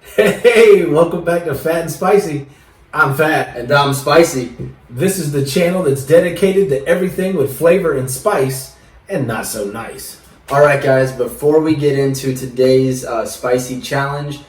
Hey, welcome back to Fat and Spicy. I'm Fat. And I'm Spicy. This is the channel that's dedicated to everything with flavor and spice and not so nice. Alright guys, before we get into today's spicy challenge,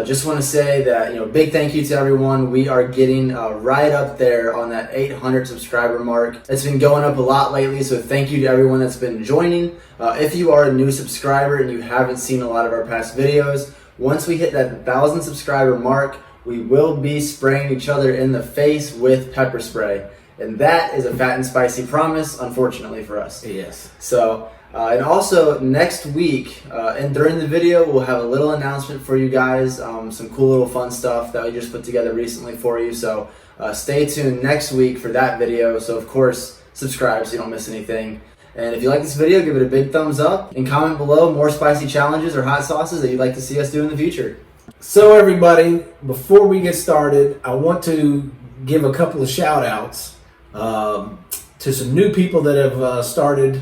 just want to say that, big thank you to everyone. We are getting right up there on that 800 subscriber mark. It's been going up a lot lately, so thank you to everyone that's been joining. If you are a new subscriber and you haven't seen a lot of our past videos, once we hit that 1,000 subscriber mark, we will be spraying each other in the face with pepper spray. And that is a Fat and Spicy promise, unfortunately for us. Yes. So, and also next week, and during the video, we'll have a little announcement for you guys, some cool little fun stuff that we just put together recently for you. So stay tuned next week for that video. So of course, subscribe so you don't miss anything. And if you like this video, give it a big thumbs up and comment below more spicy challenges or hot sauces that you'd like to see us do in the future. So everybody, before we get started, I want to give a couple of shout outs to some new people that have started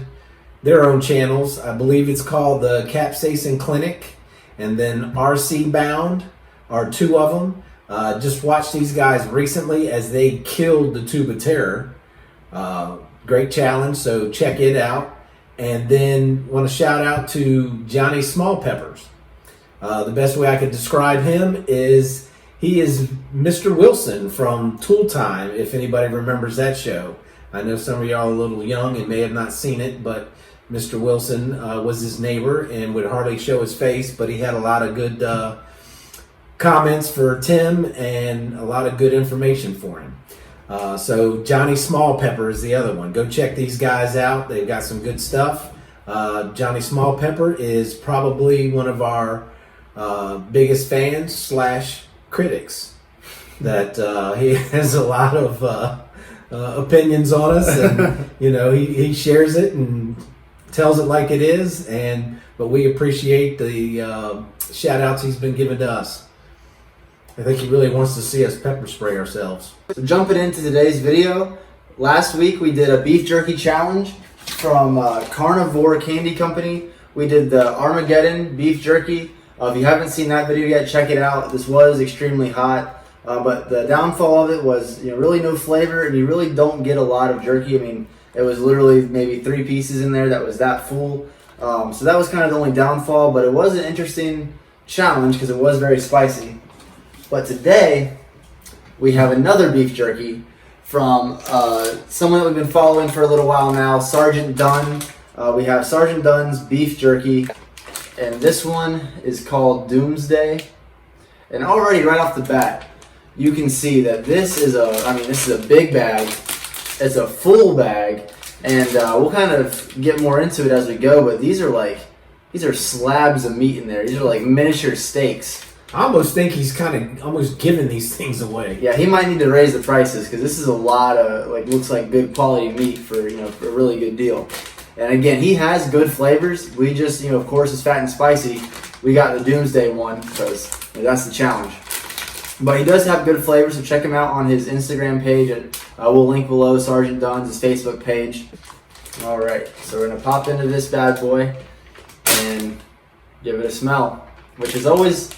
their own channels. I believe it's called the Capsaicin Clinic and then RC Bound are two of them. Just watched these guys recently as they killed the Tube of Terror. Great challenge, so check it out. And then want to shout out to Johnny Small Peppers. The best way I could describe him is he is Mr. Wilson from Tool Time, if anybody remembers that show. I know some of y'all are a little young and may have not seen it, but Mr. Wilson was his neighbor and would hardly show his face, but he had a lot of good comments for Tim and a lot of good information for him. So Johnny Small Pepper is the other one. Go check these guys out. They've got some good stuff. Johnny Small Pepper is probably one of our biggest fans / critics. That he has a lot of opinions on us, and he shares it and tells it like it is. But we appreciate the shout outs he's been giving to us. I think he really wants to see us pepper spray ourselves. So jumping into today's video, last week we did a beef jerky challenge from Carnivore Candy Company. We did the Armageddon beef jerky. If you haven't seen that video yet, check it out. This was extremely hot, but the downfall of it was really no flavor, and you really don't get a lot of jerky. I mean, it was literally maybe 3 pieces in there that was that full. So that was kind of the only downfall, but it was an interesting challenge because it was very spicy. But today, we have another beef jerky from someone that we've been following for a little while now, Sergeant Dunn. We have Sergeant Dunn's beef jerky, and this one is called Doomsday. And already right off the bat, you can see that this is a big bag. It's a full bag, and we'll kind of get more into it as we go. But these are slabs of meat in there. These are like miniature steaks. I almost think he's kind of almost giving these things away. Yeah, he might need to raise the prices because this is a lot of looks like good quality meat for for a really good deal. And again, he has good flavors. We just of course it's Fat and Spicy. We got the Doomsday one because that's the challenge. But he does have good flavors, so check him out on his Instagram page, and we'll link below Sergeant Dunn's Facebook page. All right, so we're gonna pop into this bad boy and give it a smell, which is always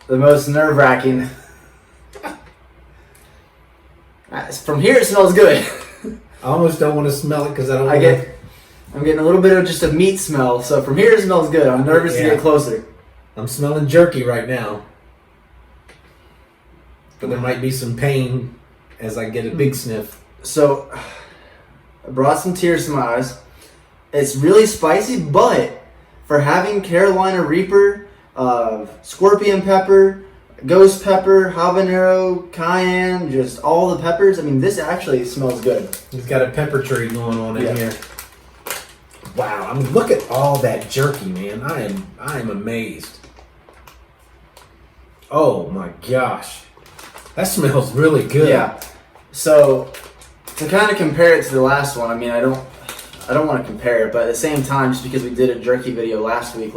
the most nerve-wracking. From here, it smells good. I almost don't want to smell it because I don't. I'm getting a little bit of just a meat smell. So from here, it smells good. I'm nervous to get closer. I'm smelling jerky right now, but there might be some pain as I get a big sniff. So I brought some tears to my eyes. It's really spicy, but for having Carolina Reaper, scorpion pepper, ghost pepper, habanero, cayenne, just all the peppers. I mean, this actually smells good. He's got a pepper tree going on in here. Wow, I mean, look at all that jerky, man. I am amazed. Oh my gosh, that smells really good. Yeah. So to kind of compare it to the last one, I mean, I don't want to compare it, but at the same time, just because we did a jerky video last week,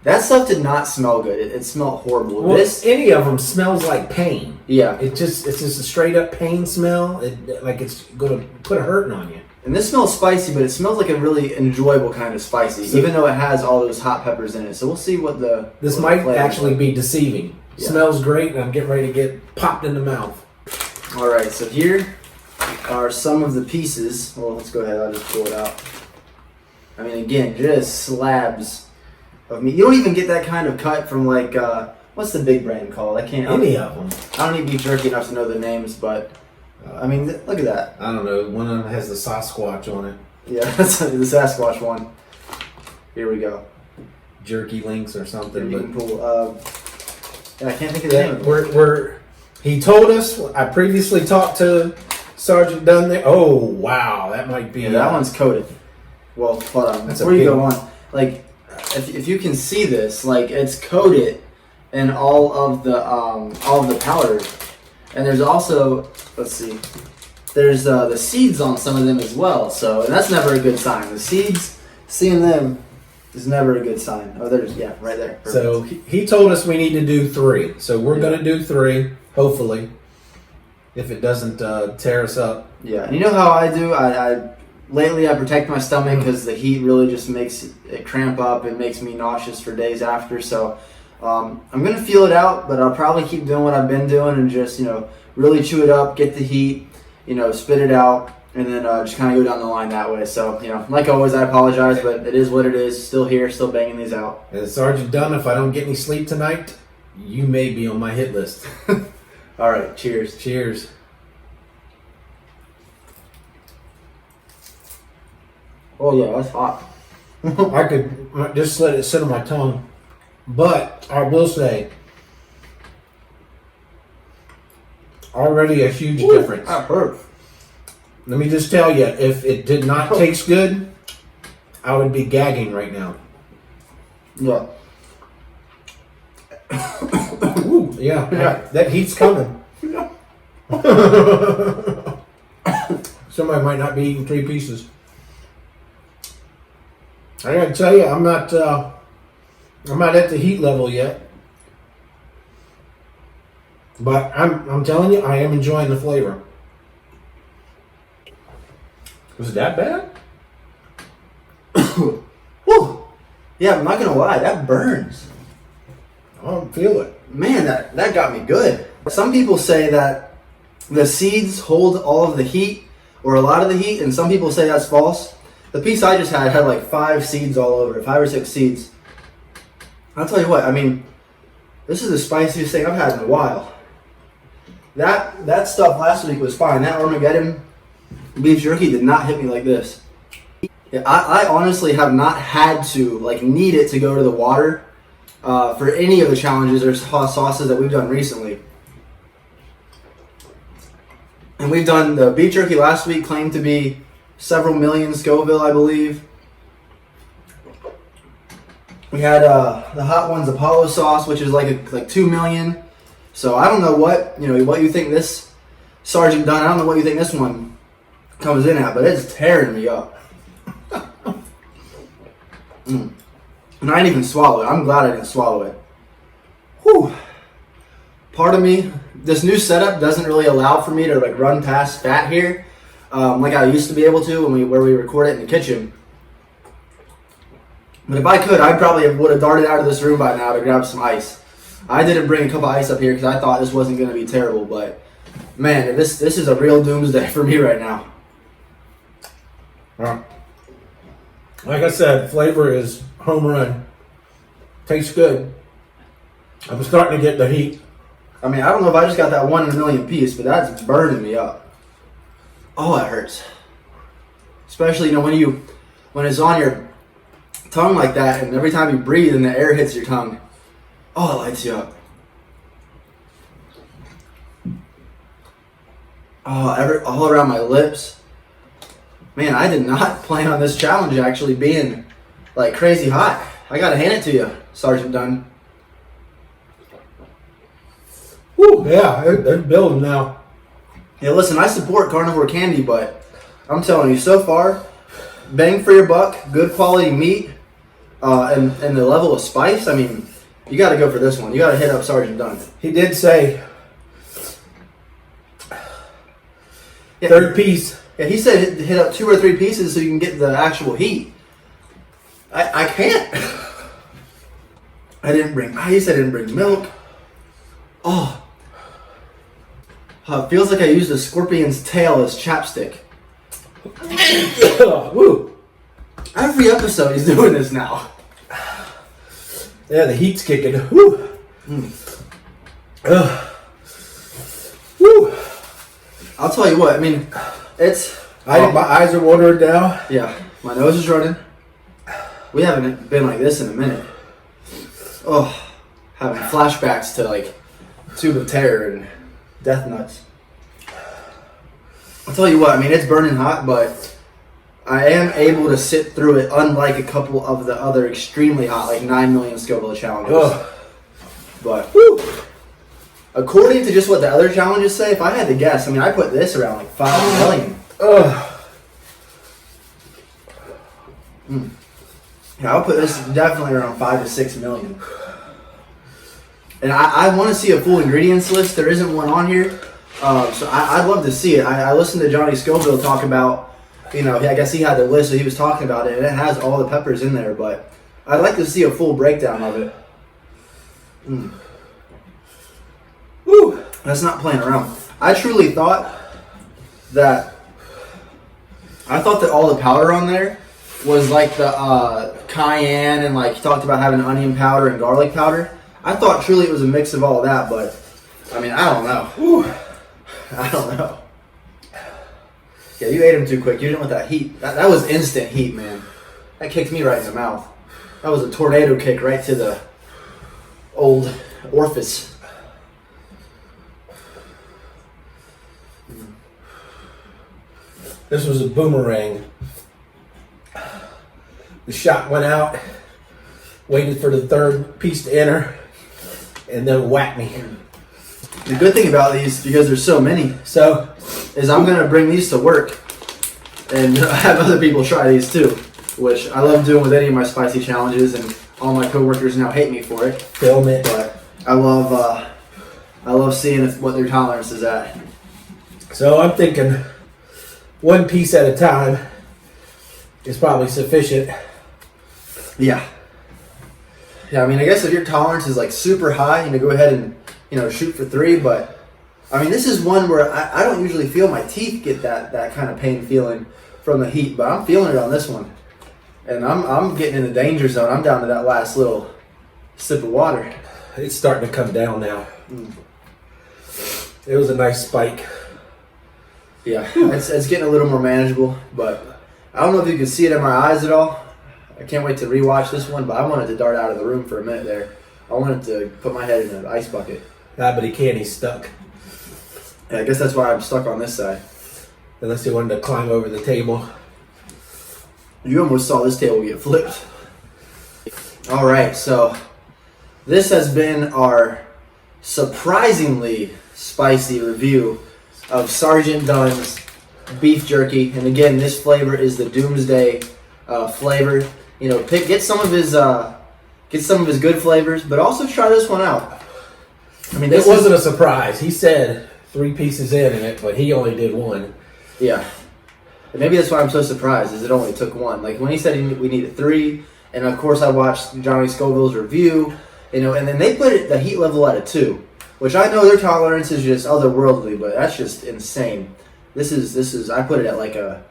that stuff did not smell good. It smelled horrible. Well, any of them smells like pain. Yeah. It's just a straight up pain smell. It's going to put a hurting on you. And this smells spicy, but it smells like a really enjoyable kind of spicy, even though it has all those hot peppers in it. So we'll see what the... This might actually be deceiving. Yeah. Smells great, and I'm getting ready to get popped in the mouth. All right, so here are some of the pieces. Well, let's go ahead. I'll just pull it out. I mean, again, just slabs of meat. You don't even get that kind of cut from like, what's the big brand called? Any of them. I don't eat beef jerky enough to know the names, but I mean, look at that. I don't know. One of them has the Sasquatch on it. Yeah, that's the Sasquatch one. Here we go. Jerky links or something. You can pull. Yeah, I can't think of the name. He told us. I previously talked to Sergeant Dunn there. Oh wow, that might be. Yeah, that one's coated. Well, hold on. Before you go on, like, if you can see this, like, it's coated in all of the powder, and there's also, let's see, there's the seeds on some of them as well. So, and that's never a good sign. The seeds, seeing them is never a good sign. Oh, there's, yeah, right there. Perfect. So he told us we need to do 3. So we're going to do 3, hopefully, if it doesn't tear us up. Yeah, and you know how I do? Lately I protect my stomach because the heat really just makes it cramp up. It makes me nauseous for days after. So I'm going to feel it out, but I'll probably keep doing what I've been doing and just, really chew it up, get the heat, spit it out, and then just kind of go down the line that way. So, like always, I apologize, but it is what it is. Still here, still banging these out. And Sergeant Dunn, if I don't get any sleep tonight, you may be on my hit list. All right, cheers. Cheers. Oh, yeah, that's hot. I could just let it sit on my tongue. But I will say, already a huge difference. That hurts. Let me just tell you, if it did not taste good, I would be gagging right now. Yeah. Ooh, yeah. That heat's coming. Somebody might not be eating 3 pieces. I gotta tell you, I'm not at the heat level yet. But I'm telling you, I am enjoying the flavor. Was it that bad? Whew. Yeah, I'm not gonna lie, that burns. I don't feel it. Man, that got me good. Some people say that the seeds hold all of the heat, or a lot of the heat, and some people say that's false. The piece I just had like 5 seeds all over it, 5 or 6 seeds. I'll tell you what, I mean, this is the spiciest thing I've had in a while. That stuff last week was fine. That Armageddon beef jerky did not hit me like this. Yeah, I honestly have not had to, need it to go to the water for any of the challenges or sauces that we've done recently. And we've done the beef jerky last week, claimed to be several million Scoville, I believe. We had the Hot Ones Apollo sauce, which is like 2 million. So I don't know what you think this Sergeant Dunn. I don't know what you think this one comes in at, but it's tearing me up. And I didn't even swallow it. I'm glad I didn't swallow it. Whew. Part of me, this new setup doesn't really allow for me to run past fat here, like I used to be able to where we record it in the kitchen. But if I could, I probably would have darted out of this room by now to grab some ice. I didn't bring a cup of ice up here because I thought this wasn't going to be terrible, but man, this is a real doomsday for me right now. Like I said, flavor is home run. Tastes good. I'm starting to get the heat. I mean, I don't know if I just got that 1 in a million piece, but that's burning me up. Oh, that hurts. Especially, when it's on your tongue like that, and every time you breathe and the air hits your tongue, oh, it lights you up. Oh, all around my lips. Man, I did not plan on this challenge actually being crazy hot. I gotta hand it to you, Sergeant Dunn. Woo, yeah, they're building now. Yeah, listen, I support carnivore candy, but I'm telling you, so far, bang for your buck, good quality meat, and the level of spice. I mean, you got to go for this one. You got to hit up Sergeant Dunn. He did say, Yeah. third piece. Yeah, he said hit up 2 or 3 pieces so you can get the actual heat. I can't. He said I didn't bring milk. Oh. It feels like I used a scorpion's tail as chapstick. Woo. Every episode he's doing this now. Yeah, the heat's kicking. Woo. Woo. I'll tell you what, I mean, my eyes are watering now. Yeah, my nose is running. We haven't been like this in a minute. Oh, having flashbacks to like Tube of Terror and Death Nuts. I'll tell you what, I mean, it's burning hot, but I am able to sit through it, unlike a couple of the other extremely hot, like 9 million Scoville challenges. Ugh. But, according to just what the other challenges say, if I had to guess, I mean, I put this around like 5 million. Yeah, I'll put this definitely around 5 to 6 million. And I want to see a full ingredients list. There isn't one on here. So I'd love to see it. I listened to Johnny Scoville talk about, I guess he had the list, so he was talking about it, and it has all the peppers in there, but I'd like to see a full breakdown of it. Woo! That's not playing around. I truly thought that all the powder on there was like the cayenne, and like he talked about having onion powder and garlic powder. I thought truly it was a mix of all of that, but I mean, I don't know. Woo. I don't know. Yeah, you ate them too quick. You didn't want that heat. That was instant heat, man. That kicked me right in the mouth. That was a tornado kick right to the old orifice. This was a boomerang. The shot went out, waited for the third piece to enter, and then whacked me. The good thing about these, because there's so many, is I'm going to bring these to work and have other people try these too, which I love doing with any of my spicy challenges, and all my coworkers now hate me for it. Film it. But I love seeing what their tolerance is at. So I'm thinking 1 piece at a time is probably sufficient. Yeah. Yeah, I mean, I guess if your tolerance is like super high, go ahead and, shoot for 3, but I mean, this is one where I don't usually feel my teeth get that kind of pain feeling from the heat, but I'm feeling it on this one. And I'm getting in the danger zone. I'm down to that last little sip of water. It's starting to come down now. It was a nice spike. Yeah, it's getting a little more manageable, but I don't know if you can see it in my eyes at all. I can't wait to rewatch this one, but I wanted to dart out of the room for a minute there. I wanted to put my head in an ice bucket. But he can't. He's stuck. Yeah, I guess that's why I'm stuck on this side. Unless he wanted to climb over the table. You almost saw this table get flipped. All right, so this has been our surprisingly spicy review of Sergeant Dunn's beef jerky. And again, this flavor is the Doomsday flavor. Get some of his good flavors, but also try this one out. I mean, it wasn't a surprise. He said 3 pieces in it, but he only did 1. Yeah. And maybe that's why I'm so surprised, is it only took 1. Like when he said we needed 3, and of course I watched Johnny Scoville's review, and then they put the heat level at a 2, which I know their tolerance is just otherworldly, but that's just insane. This is I put it at like a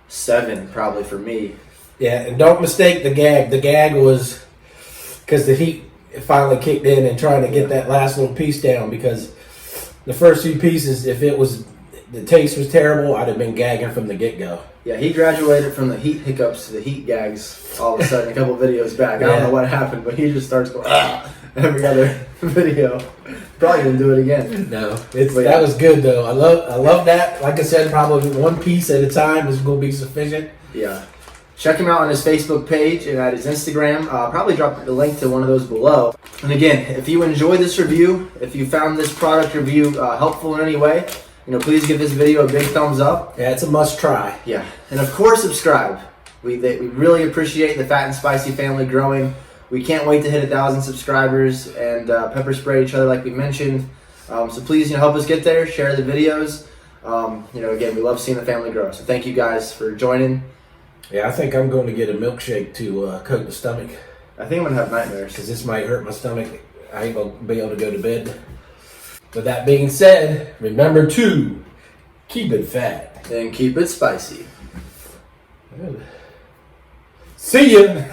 7 probably for me. Yeah, and don't mistake the gag. The gag was because the heat finally kicked in and trying to get that last little piece down, because the first few pieces, if the taste was terrible, I'd have been gagging from the get-go. Yeah, he graduated from the heat hiccups to the heat gags all of a sudden a couple videos back. I don't know what happened, but he just starts going every other video. Probably gonna do it again. No, that was good though. I love that. Like I said, probably 1 piece at a time is gonna be sufficient. Yeah. Check him out on his Facebook page and at his Instagram. Probably drop the link to one of those below. And again, if you enjoyed this review, if you found this product review helpful in any way, please give this video a big thumbs up. Yeah, it's a must try. Yeah, and of course subscribe. We really appreciate the Fat and Spicy family growing. We can't wait to hit 1,000 subscribers and pepper spray each other like we mentioned. So please help us get there. Share the videos. Again, we love seeing the family grow. So thank you guys for joining. Yeah, I think I'm going to get a milkshake to coat the stomach. I think I'm going to have nightmares. Because this might hurt my stomach. I ain't going to be able to go to bed. With that being said, remember to keep it fat. And keep it spicy. See ya!